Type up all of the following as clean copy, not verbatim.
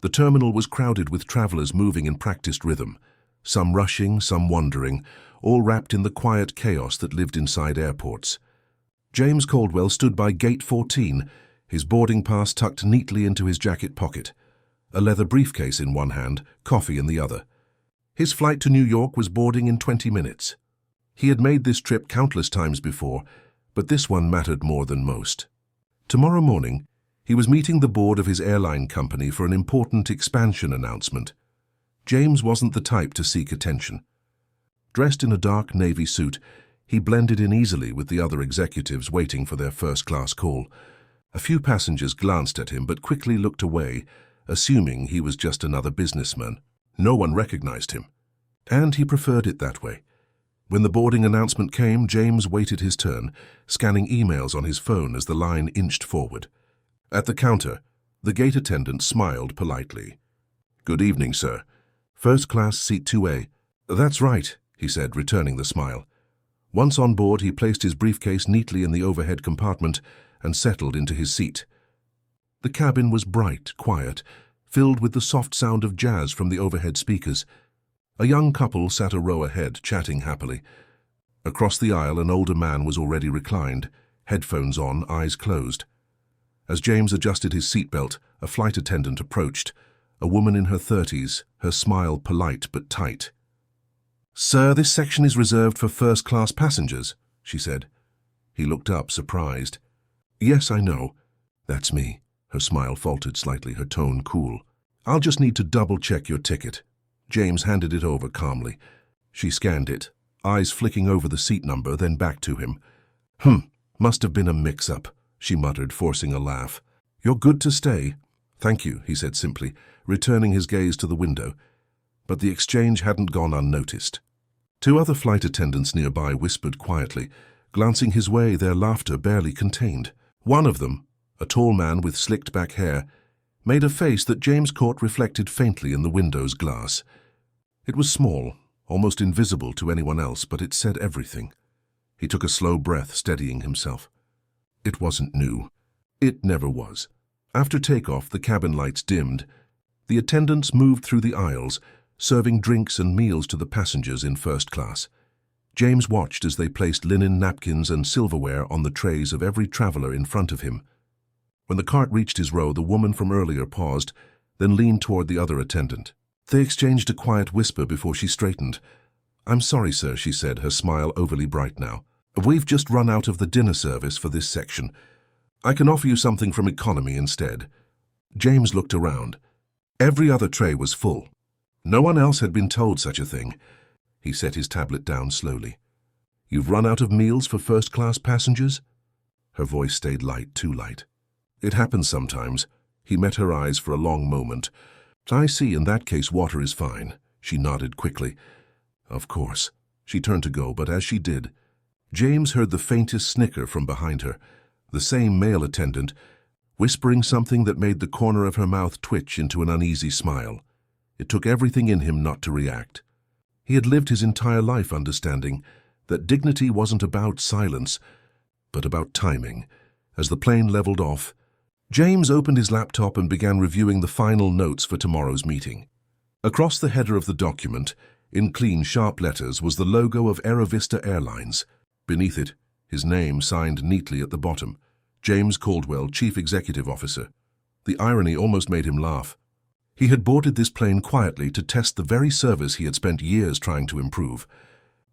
The terminal was crowded with travelers moving in practiced rhythm, some rushing, some wandering, all wrapped in the quiet chaos that lived inside airports. James Caldwell stood by gate 14, his boarding pass tucked neatly into his jacket pocket, a leather briefcase in one hand, coffee in the other. His flight to New York was boarding in 20 minutes. He had made this trip countless times before, but this one mattered more than most. Tomorrow morning, he was meeting the board of his airline company for an important expansion announcement. James wasn't the type to seek attention. Dressed in a dark navy suit, he blended in easily with the other executives waiting for their first-class call. A few passengers glanced at him but quickly looked away, assuming he was just another businessman. No one recognized him, and he preferred it that way. When the boarding announcement came, James waited his turn, scanning emails on his phone as the line inched forward. At the counter, the gate attendant smiled politely. "Good evening, sir. First class, seat 2A. "That's right," he said, returning the smile. Once on board, he placed his briefcase neatly in the overhead compartment and settled into his seat. The cabin was bright, quiet, filled with the soft sound of jazz from the overhead speakers. A young couple sat a row ahead, chatting happily. Across the aisle, an older man was already reclined, headphones on, eyes closed. As James adjusted his seatbelt, a flight attendant approached, a woman in her 30s, her smile polite but tight. "Sir, this section is reserved for first-class passengers," she said. He looked up, surprised. "Yes, I know. That's me." Her smile faltered slightly, her tone cool. "I'll just need to double-check your ticket." James handed it over calmly. She scanned it, eyes flicking over the seat number, then back to him. Must have been a mix-up," she muttered, forcing a laugh. "You're good to stay." "Thank you," he said simply, returning his gaze to the window. But the exchange hadn't gone unnoticed. Two other flight attendants nearby whispered quietly, glancing his way, their laughter barely contained. One of them, a tall man with slicked-back hair, made a face that James caught reflected faintly in the window's glass. It was small, almost invisible to anyone else, but it said everything. He took a slow breath, steadying himself. It wasn't new. It never was. After takeoff, the cabin lights dimmed. The attendants moved through the aisles, serving drinks and meals to the passengers in first class. James watched as they placed linen napkins and silverware on the trays of every traveler in front of him. When the cart reached his row, the woman from earlier paused, then leaned toward the other attendant. They exchanged a quiet whisper before she straightened. "I'm sorry, sir," she said, her smile overly bright now. "We've just run out of the dinner service for this section. I can offer you something from economy instead." James looked around. Every other tray was full. No one else had been told such a thing. He set his tablet down slowly. "You've run out of meals for first-class passengers?" Her voice stayed light, too light. "It happens sometimes." He met her eyes for a long moment. "I see, in that case water is fine." She nodded quickly. "Of course." She turned to go, but as she did, James heard the faintest snicker from behind her, the same male attendant, whispering something that made the corner of her mouth twitch into an uneasy smile. It took everything in him not to react. He had lived his entire life understanding that dignity wasn't about silence, but about timing. As the plane leveled off, James opened his laptop and began reviewing the final notes for tomorrow's meeting. Across the header of the document, in clean, sharp letters, was the logo of Aerovista Airlines. Beneath it, his name signed neatly at the bottom, James Caldwell, Chief Executive Officer. The irony almost made him laugh. He had boarded this plane quietly to test the very service he had spent years trying to improve.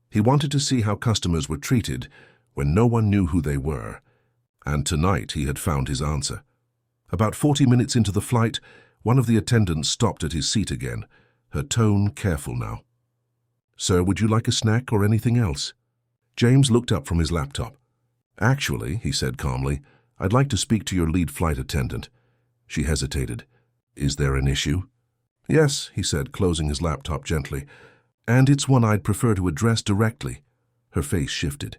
He wanted to see how customers were treated when no one knew who they were. And tonight he had found his answer. About 40 minutes into the flight, one of the attendants stopped at his seat again, her tone careful now. "Sir, would you like a snack or anything else?" James looked up from his laptop. "Actually," he said calmly, "I'd like to speak to your lead flight attendant." She hesitated. "Is there an issue?" "Yes," he said, closing his laptop gently. "And it's one I'd prefer to address directly." Her face shifted,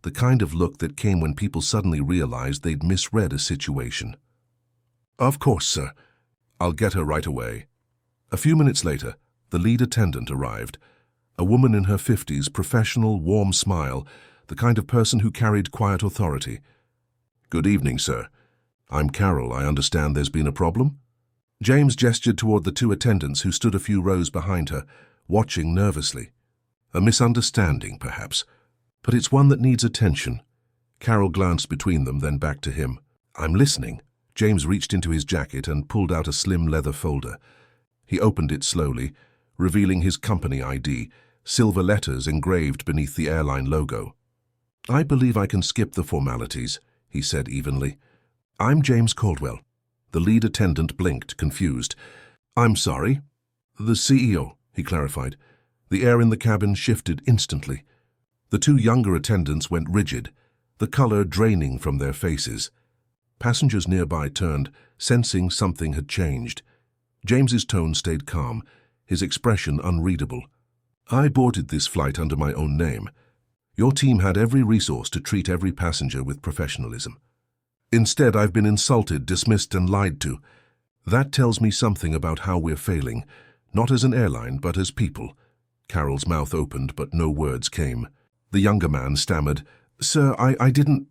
the kind of look that came when people suddenly realized they'd misread a situation. "Of course, sir. I'll get her right away." A few minutes later, the lead attendant arrived. A woman in her 50s, professional, warm smile, the kind of person who carried quiet authority. "Good evening, sir. I'm Carol. I understand there's been a problem?" James gestured toward the two attendants who stood a few rows behind her, watching nervously. A misunderstanding, perhaps, but it's one that needs attention. Carol glanced between them, then back to him. "I'm listening." James reached into his jacket and pulled out a slim leather folder. He opened it slowly, revealing his company ID, silver letters engraved beneath the airline logo. "I believe I can skip the formalities," he said evenly. "I'm James Caldwell." The lead attendant blinked, confused. "I'm sorry." "The CEO," he clarified. The air in the cabin shifted instantly. The two younger attendants went rigid, the color draining from their faces. Passengers nearby turned, sensing something had changed. James's tone stayed calm, his expression unreadable. "I boarded this flight under my own name. Your team had every resource to treat every passenger with professionalism. Instead, I've been insulted, dismissed, and lied to. That tells me something about how we're failing, not as an airline, but as people." Carol's mouth opened, but no words came. The younger man stammered, "Sir, I didn't—"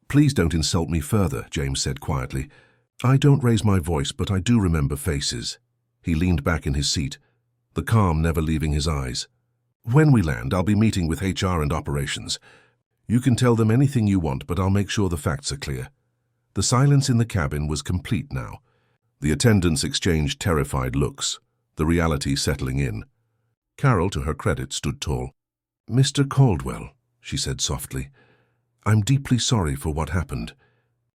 "Please don't insult me further," James said quietly. "I don't raise my voice, but I do remember faces." He leaned back in his seat, the calm never leaving his eyes. "When we land, I'll be meeting with HR and operations. You can tell them anything you want, but I'll make sure the facts are clear." The silence in the cabin was complete now. The attendants exchanged terrified looks, the reality settling in. Carol, to her credit, stood tall. "Mr. Caldwell," she said softly, "I'm deeply sorry for what happened.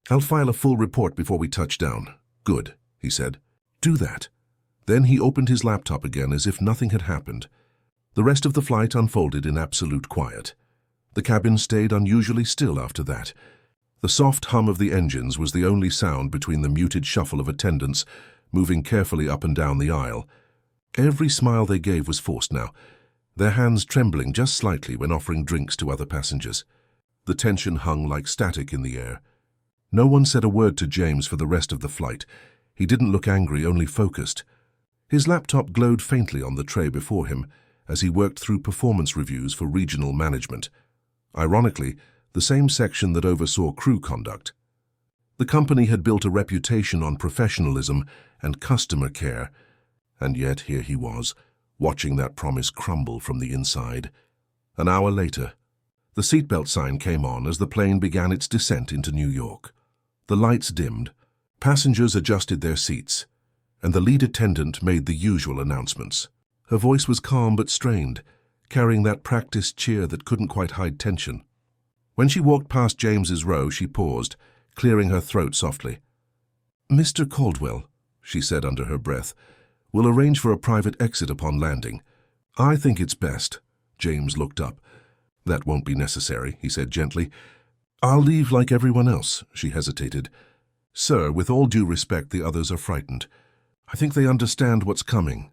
I'll file a full report before we touch down." "Good," he said. "Do that." Then he opened his laptop again as if nothing had happened. The rest of the flight unfolded in absolute quiet. The cabin stayed unusually still after that. The soft hum of the engines was the only sound between the muted shuffle of attendants moving carefully up and down the aisle. Every smile they gave was forced now, their hands trembling just slightly when offering drinks to other passengers. The tension hung like static in the air. No one said a word to James for the rest of the flight. He didn't look angry, only focused. His laptop glowed faintly on the tray before him as he worked through performance reviews for regional management. Ironically, the same section that oversaw crew conduct. The company had built a reputation on professionalism and customer care, and yet here he was, watching that promise crumble from the inside. An hour later, the seatbelt sign came on as the plane began its descent into New York. The lights dimmed, passengers adjusted their seats, and the lead attendant made the usual announcements. Her voice was calm but strained, carrying that practiced cheer that couldn't quite hide tension. When she walked past James's row, she paused, clearing her throat softly. "Mr. Caldwell," she said under her breath, "we'll arrange for a private exit upon landing." "I think it's best." James looked up. "That won't be necessary," he said gently. "I'll leave like everyone else," she hesitated. "Sir, with all due respect, the others are frightened. I think they understand what's coming."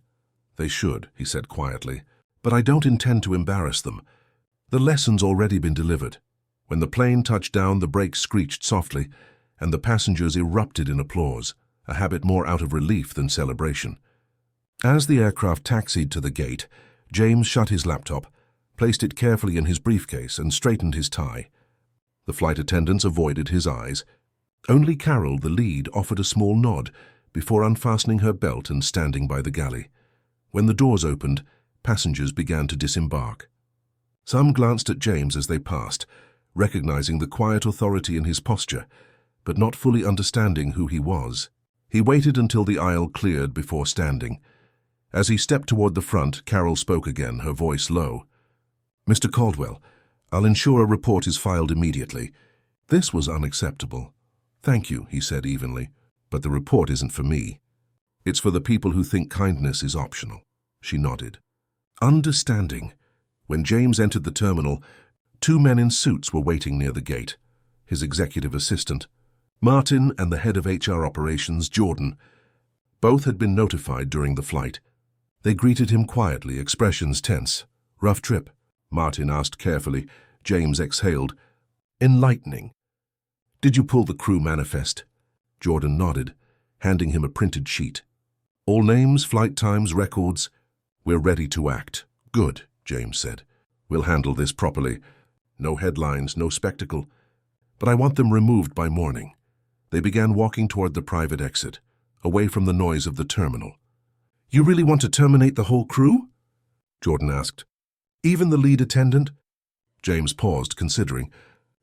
"They should," he said quietly. "But I don't intend to embarrass them. The lesson's already been delivered." When the plane touched down, the brakes screeched softly, and the passengers erupted in applause, a habit more out of relief than celebration. As the aircraft taxied to the gate, James shut his laptop, placed it carefully in his briefcase, and straightened his tie. The flight attendants avoided his eyes. Only Carol, the lead, offered a small nod before unfastening her belt and standing by the galley. When the doors opened, passengers began to disembark. Some glanced at James as they passed, recognizing the quiet authority in his posture, but not fully understanding who he was. He waited until the aisle cleared before standing. As he stepped toward the front, Carol spoke again, her voice low. "Mr. Caldwell, I'll ensure a report is filed immediately. This was unacceptable." "Thank you," he said evenly, "but the report isn't for me. It's for the people who think kindness is optional." She nodded. Understanding. When James entered the terminal, two men in suits were waiting near the gate, his executive assistant, Martin, and the head of HR operations, Jordan. Both had been notified during the flight. They greeted him quietly, expressions tense. "Rough trip?" Martin asked carefully. James exhaled. "Enlightening." "Did you pull the crew manifest?" Jordan nodded, handing him a printed sheet. "All names, flight times, records?" "We're ready to act." "Good," James said. "We'll handle this properly. No headlines, no spectacle. But I want them removed by morning." They began walking toward the private exit, away from the noise of the terminal. "You really want to terminate the whole crew?" Jordan asked. "Even the lead attendant?" James paused, considering.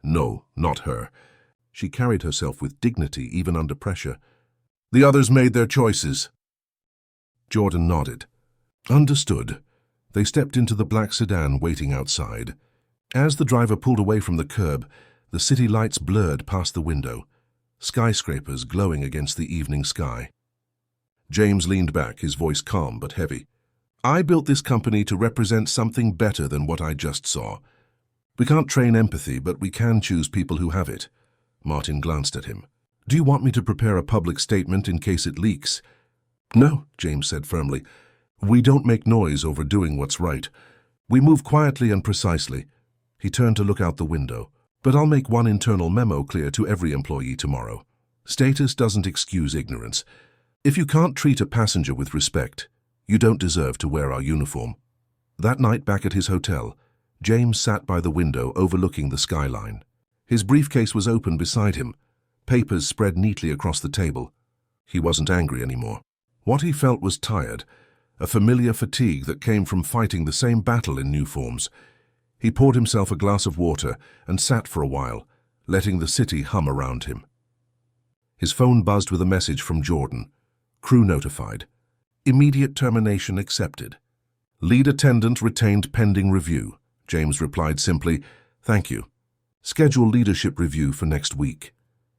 No, not her. She carried herself with dignity, even under pressure. "The others made their choices." Jordan nodded. "Understood." They stepped into the black sedan waiting outside. As the driver pulled away from the curb, the city lights blurred past the window, skyscrapers glowing against the evening sky. James leaned back, his voice calm but heavy. "I built this company to represent something better than what I just saw. We can't train empathy, but we can choose people who have it." Martin glanced at him. "Do you want me to prepare a public statement in case it leaks?" "No," James said firmly. "We don't make noise over doing what's right. We move quietly and precisely." He turned to look out the window. "But I'll make one internal memo clear to every employee tomorrow. Status doesn't excuse ignorance. If you can't treat a passenger with respect, you don't deserve to wear our uniform." That night back at his hotel, James sat by the window overlooking the skyline. His briefcase was open beside him, papers spread neatly across the table. He wasn't angry anymore. What he felt was tired, a familiar fatigue that came from fighting the same battle in new forms. He poured himself a glass of water and sat for a while, letting the city hum around him. His phone buzzed with a message from Jordan. Crew notified. Immediate termination accepted. Lead attendant retained pending review. James replied simply, "Thank you. Schedule leadership review for next week."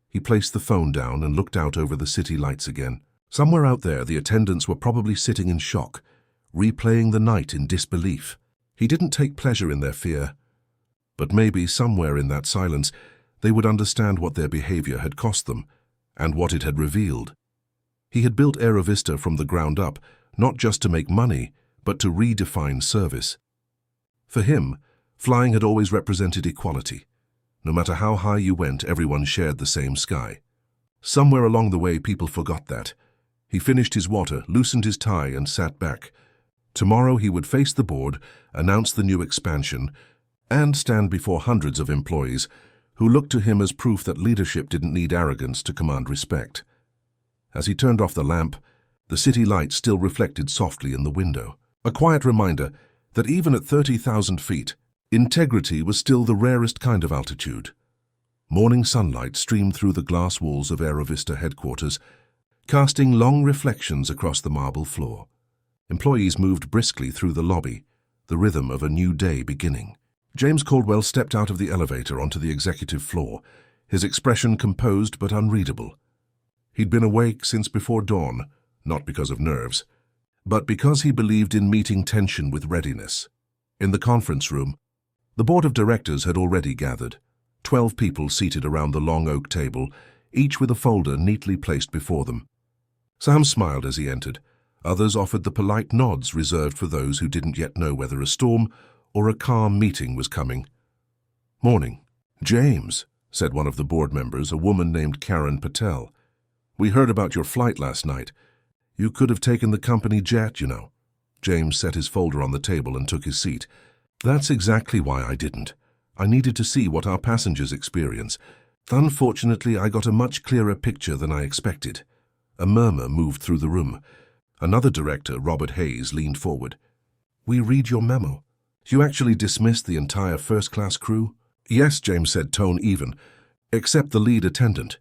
He placed the phone down and looked out over the city lights again. Somewhere out there, the attendants were probably sitting in shock, replaying the night in disbelief. He didn't take pleasure in their fear. But maybe somewhere in that silence, they would understand what their behavior had cost them and what it had revealed. He had built Aerovista from the ground up, not just to make money, but to redefine service. For him, flying had always represented equality. No matter how high you went, everyone shared the same sky. Somewhere along the way, people forgot that. He finished his water, loosened his tie, and sat back. Tomorrow he would face the board, announce the new expansion, and stand before hundreds of employees who looked to him as proof that leadership didn't need arrogance to command respect. As he turned off the lamp, the city light still reflected softly in the window. A quiet reminder that even at 30,000 feet, integrity was still the rarest kind of altitude. Morning sunlight streamed through the glass walls of Aerovista headquarters, casting long reflections across the marble floor. Employees moved briskly through the lobby, the rhythm of a new day beginning. James Caldwell stepped out of the elevator onto the executive floor, his expression composed but unreadable. He'd been awake since before dawn, not because of nerves, but because he believed in meeting tension with readiness. In the conference room, the board of directors had already gathered, 12 people seated around the long oak table, each with a folder neatly placed before them. Sam smiled as he entered. Others offered the polite nods reserved for those who didn't yet know whether a storm or a calm meeting was coming. "Morning." "James," said one of the board members, a woman named Karen Patel. "We heard about your flight last night. You could have taken the company jet, you know." James set his folder on the table and took his seat. "That's exactly why I didn't. I needed to see what our passengers experience. Unfortunately, I got a much clearer picture than I expected." A murmur moved through the room. Another director, Robert Hayes, leaned forward. "We read your memo. You actually dismissed the entire first-class crew?" "Yes," James said, tone even, "except the lead attendant.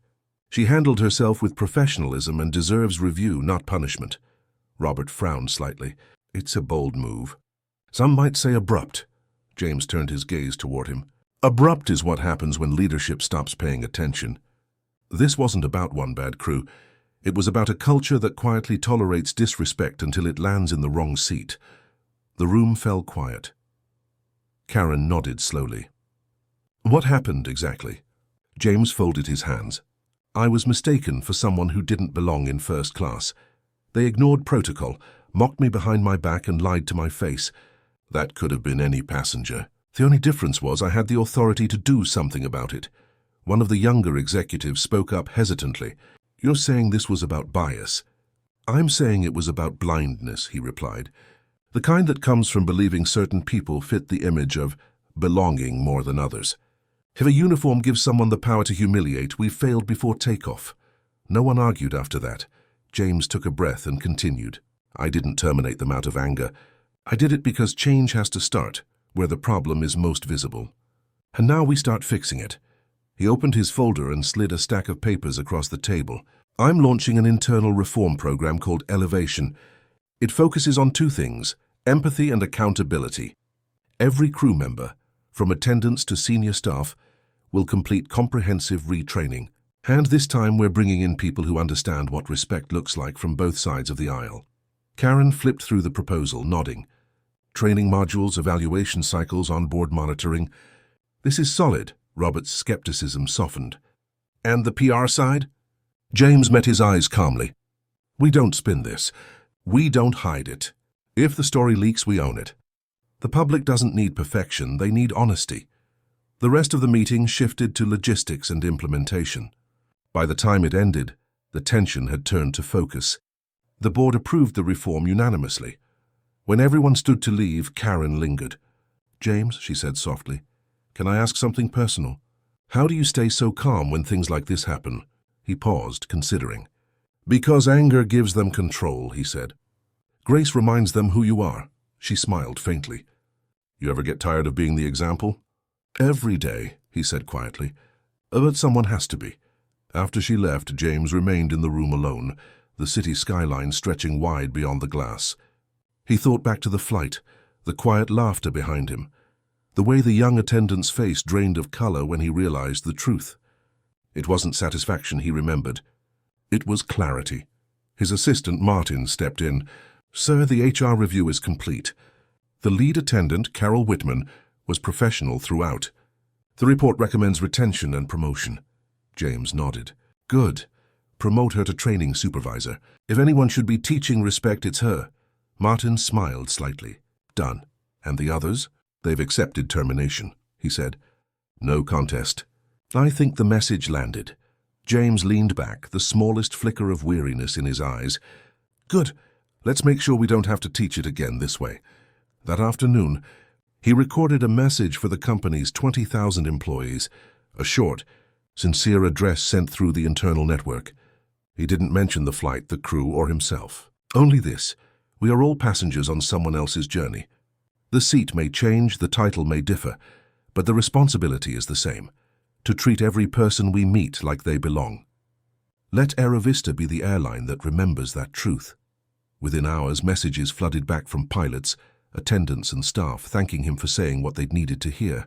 She handled herself with professionalism and deserves review, not punishment." Robert frowned slightly. "It's a bold move. Some might say abrupt." James turned his gaze toward him. "Abrupt is what happens when leadership stops paying attention. This wasn't about one bad crew. It was about a culture that quietly tolerates disrespect until it lands in the wrong seat." The room fell quiet. Karen nodded slowly. "What happened exactly?" James folded his hands. "I was mistaken for someone who didn't belong in first class. They ignored protocol, mocked me behind my back and lied to my face. That could have been any passenger. The only difference was I had the authority to do something about it." One of the younger executives spoke up hesitantly. "You're saying this was about bias." "I'm saying it was about blindness," he replied. "The kind that comes from believing certain people fit the image of belonging more than others. If a uniform gives someone the power to humiliate, we've failed before takeoff." No one argued after that. James took a breath and continued. I didn't terminate them out of anger. I did it because change has to start where the problem is most visible. And now we start fixing it. He opened his folder and slid a stack of papers across the table. I'm launching an internal reform program called Elevation. It focuses on two things: empathy and accountability. Every crew member, from attendants to senior staff, will complete comprehensive retraining. And this time we're bringing in people who understand what respect looks like from both sides of the aisle. Karen flipped through the proposal, nodding. Training modules, evaluation cycles, onboard monitoring. This is solid. Robert's skepticism softened. And the PR side? James met his eyes calmly. We don't spin this. We don't hide it. If the story leaks, we own it. The public doesn't need perfection, they need honesty. The rest of the meeting shifted to logistics and implementation. By the time it ended, the tension had turned to focus. The board approved the reform unanimously. When everyone stood to leave, Karen lingered. James, she said softly, can I ask something personal? How do you stay so calm when things like this happen? He paused, considering. Because anger gives them control, he said. Grace reminds them who you are. She smiled faintly. You ever get tired of being the example? Every day, he said quietly. But someone has to be. After she left, James remained in the room alone, the city skyline stretching wide beyond the glass. He thought back to the flight, the quiet laughter behind him, the way the young attendant's face drained of color when he realized the truth. It wasn't satisfaction he remembered. It was clarity. His assistant, Martin, stepped in. Sir, the HR review is complete. The lead attendant, Carol Whitman, was professional throughout. The report recommends retention and promotion. James nodded. Good. Promote her to training supervisor. If anyone should be teaching respect, it's her. Martin smiled slightly. Done. And the others? They've accepted termination, he said. No contest. I think the message landed. James leaned back, the smallest flicker of weariness in his eyes. Good. Let's make sure we don't have to teach it again this way. That afternoon, he recorded a message for the company's 20,000 employees, a short, sincere address sent through the internal network. He didn't mention the flight, the crew, or himself. Only this: we are all passengers on someone else's journey. The seat may change, the title may differ, but the responsibility is the same: to treat every person we meet like they belong. Let Aerovista be the airline that remembers that truth. Within hours, messages flooded back from pilots, attendants and staff, thanking him for saying what they'd needed to hear.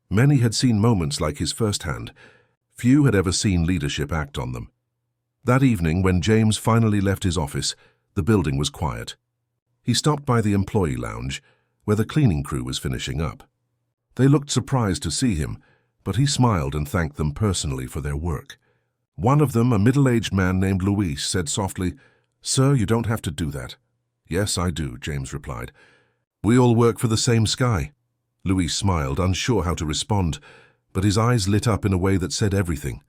Many had seen moments like his firsthand. Few had ever seen leadership act on them. That evening, when James finally left his office, the building was quiet. He stopped by the employee lounge, where the cleaning crew was finishing up. They looked surprised to see him, but he smiled and thanked them personally for their work. One of them, a middle-aged man named Luis, said softly, "Sir, you don't have to do that." "Yes, I do," James replied. "We all work for the same sky." Luis smiled, unsure how to respond, but his eyes lit up in a way that said everything.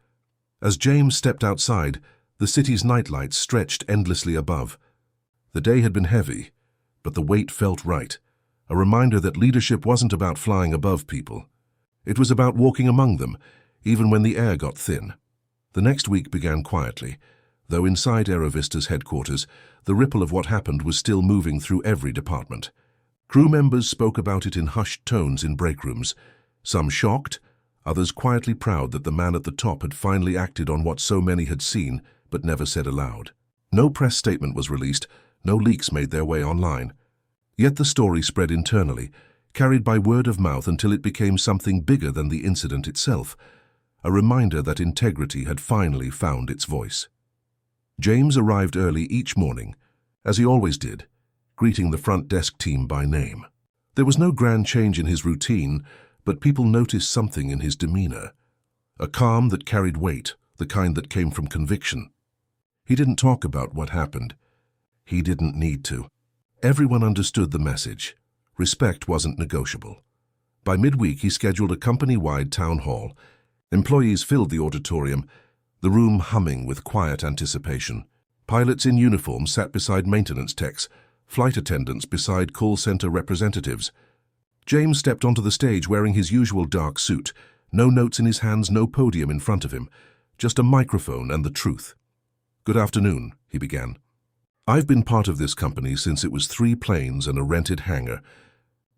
As James stepped outside, the city's nightlights stretched endlessly above. The day had been heavy, but the weight felt right, a reminder that leadership wasn't about flying above people. It was about walking among them, even when the air got thin. The next week began quietly, though inside Aerovista's headquarters, the ripple of what happened was still moving through every department. Crew members spoke about it in hushed tones in break rooms, some shocked, others quietly proud that the man at the top had finally acted on what so many had seen but never said aloud. No press statement was released, no leaks made their way online. Yet the story spread internally, carried by word of mouth until it became something bigger than the incident itself, a reminder that integrity had finally found its voice. James arrived early each morning, as he always did, greeting the front desk team by name. There was no grand change in his routine, but people noticed something in his demeanor, a calm that carried weight, the kind that came from conviction. He didn't talk about what happened. He didn't need to. Everyone understood the message. Respect wasn't negotiable. By midweek, he scheduled a company-wide town hall. Employees filled the auditorium, the room humming with quiet anticipation. Pilots in uniform sat beside maintenance techs, flight attendants beside call center representatives. James stepped onto the stage wearing his usual dark suit, no notes in his hands, no podium in front of him, just a microphone and the truth. "Good afternoon," he began. "I've been part of this company since it was 3 planes and a rented hangar.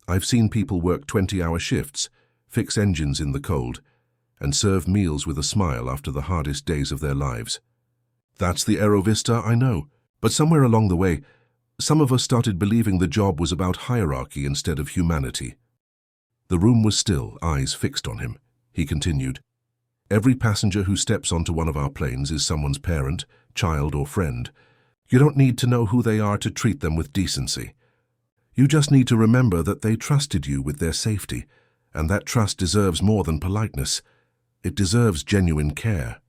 I've seen people work 20-hour shifts, fix engines in the cold, and serve meals with a smile after the hardest days of their lives. That's the Aerovista, I know. But somewhere along the way, some of us started believing the job was about hierarchy instead of humanity." The room was still, eyes fixed on him. He continued, "Every passenger who steps onto one of our planes is someone's parent, child, or friend. You don't need to know who they are to treat them with decency. You just need to remember that they trusted you with their safety, and that trust deserves more than politeness. It deserves genuine care."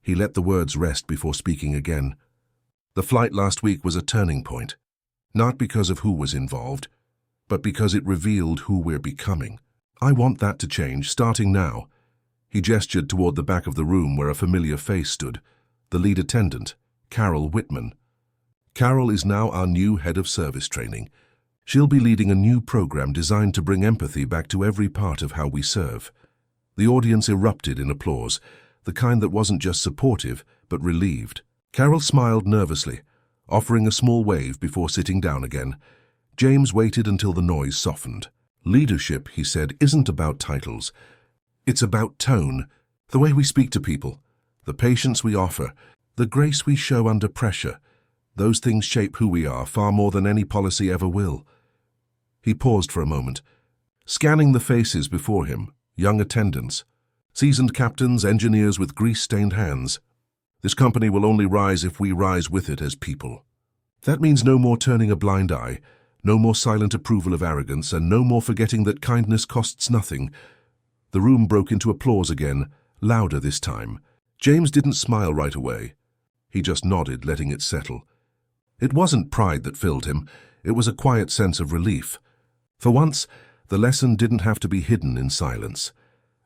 He let the words rest before speaking again. "The flight last week was a turning point, not because of who was involved, but because it revealed who we're becoming. I want that to change, starting now." He gestured toward the back of the room where a familiar face stood, the lead attendant, Carol Whitman. "Carol is now our new head of service training. She'll be leading a new program designed to bring empathy back to every part of how we serve." The audience erupted in applause, the kind that wasn't just supportive, but relieved. Carol smiled nervously, offering a small wave before sitting down again. James waited until the noise softened. "Leadership," he said, "isn't about titles. It's about tone, the way we speak to people, the patience we offer, the grace we show under pressure. Those things shape who we are far more than any policy ever will." He paused for a moment, scanning the faces before him, young attendants, seasoned captains, engineers with grease-stained hands. "This company will only rise if we rise with it as people. That means no more turning a blind eye, no more silent approval of arrogance, and no more forgetting that kindness costs nothing." The room broke into applause again, louder this time. James didn't smile right away. He just nodded, letting it settle. It wasn't pride that filled him, it was a quiet sense of relief. For once, the lesson didn't have to be hidden in silence.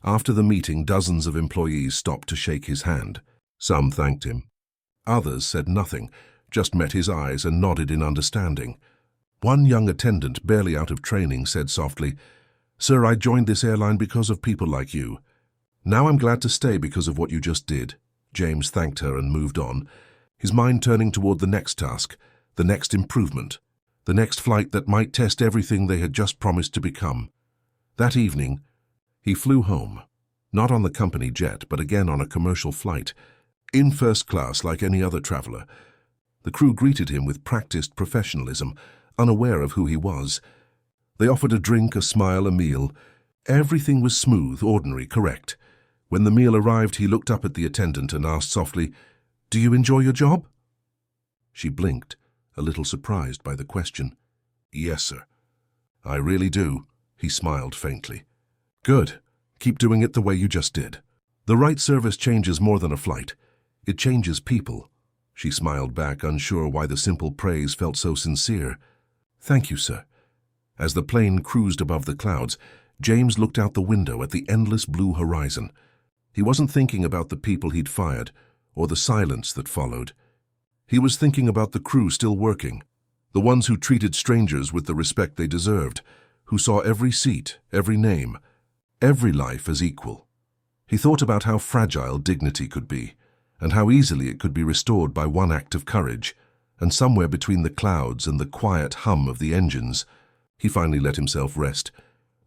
After the meeting, dozens of employees stopped to shake his hand. Some thanked him. Others said nothing, just met his eyes and nodded in understanding. One young attendant, barely out of training, said softly, "Sir, I joined this airline because of people like you. Now I'm glad to stay because of what you just did." James thanked her and moved on, his mind turning toward the next task, the next improvement, the next flight that might test everything they had just promised to become. That evening, he flew home, not on the company jet, but again on a commercial flight, in first class like any other traveler. The crew greeted him with practiced professionalism, unaware of who he was. They offered a drink, a smile, a meal. Everything was smooth, ordinary, correct. When the meal arrived, he looked up at the attendant and asked softly, "Do you enjoy your job?" She blinked, a little surprised by the question. "Yes, sir. I really do," he smiled faintly. "Good. Keep doing it the way you just did. The right service changes more than a flight. It changes people." She smiled back, unsure why the simple praise felt so sincere. "Thank you, sir." As the plane cruised above the clouds, James looked out the window at the endless blue horizon. He wasn't thinking about the people he'd fired, or the silence that followed. He was thinking about the crew still working, the ones who treated strangers with the respect they deserved, who saw every seat, every name, every life as equal. He thought about how fragile dignity could be, and how easily it could be restored by one act of courage, and somewhere between the clouds and the quiet hum of the engines, he finally let himself rest,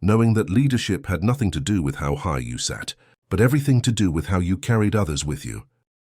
knowing that leadership had nothing to do with how high you sat, but everything to do with how you carried others with you.